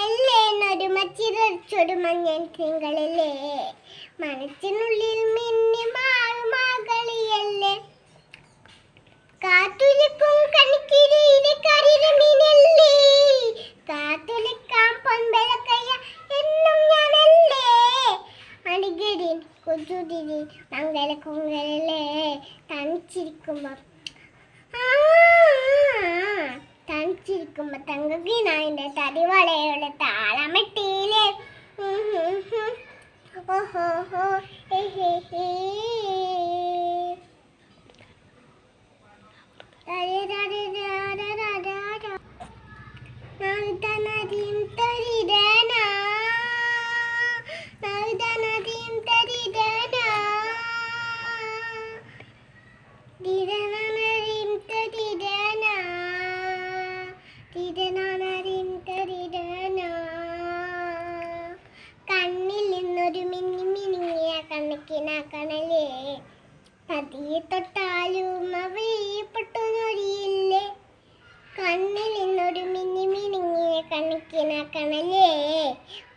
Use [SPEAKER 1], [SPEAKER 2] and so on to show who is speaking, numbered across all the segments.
[SPEAKER 1] മെല്ലെ നടുമച്ചിരച്ചൊരു മഞ്ഞൻ തിങ്കളല്ലേ, മനസ്സിനുള്ളിൽ മിന്നി മാകളിയല്ലേ, കാത്തുലിക്കും കണിക്കിരയിലെ കരിമീനല്ലേ, കാത്തുലിക്കാൻ പൊൻപലക്കയ്യ എന്നും ഞാനല്ലേ, അണികരിൻ കൊച്ചുതിരി മംഗലക്കുങ്കലല്ലേ, തനിച്ചിരിക്കുമ്പോ തനിച്ചിരിക്കുമ്പോ തങ്കക്കിനായിന്റെ തടിവളയുടെ താളമെട്ടിയിലെ ഓഹോ ഹോ കണ്ണിൽ നിന്നൊരു മിന്നി മിനിങ്ങിയ കണക്കിനാക്കണല്ലേ, പതിയെ തൊട്ടാലും അവയപ്പെട്ടു നൊരിയില്ലേ, കണ്ണിൽ നിന്നൊരു മിന്നി മിനിങ്ങിയ കണക്കിനാക്കണല്ലേ,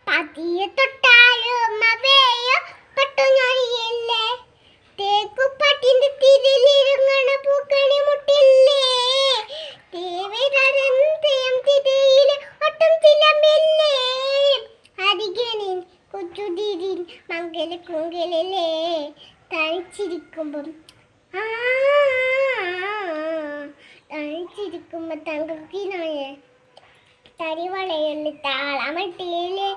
[SPEAKER 1] പതിയെ തൊട്ടാലും അവയപ്പെട്ടു നൊരിയില്ലേ, തേക്കുപാട്ടിന്റെ തിരിലിരുങ്ങണ പൂക്കണി മുട്ടില്ലേ, ദേവരന്തയം തിരയിലെ ഒട്ടും ചിലമ്പില്ലേ, അരികനിൻ കൊച്ചുതിരിൻ മംഗലക്കുങ്കലല്ലേ, തനിച്ചിരിക്കുമ്പം തനിച്ചിരിക്കുമ്പോ തങ്കക്കിനായ തടിവളയുള്ള താളമട്ടിയിലെ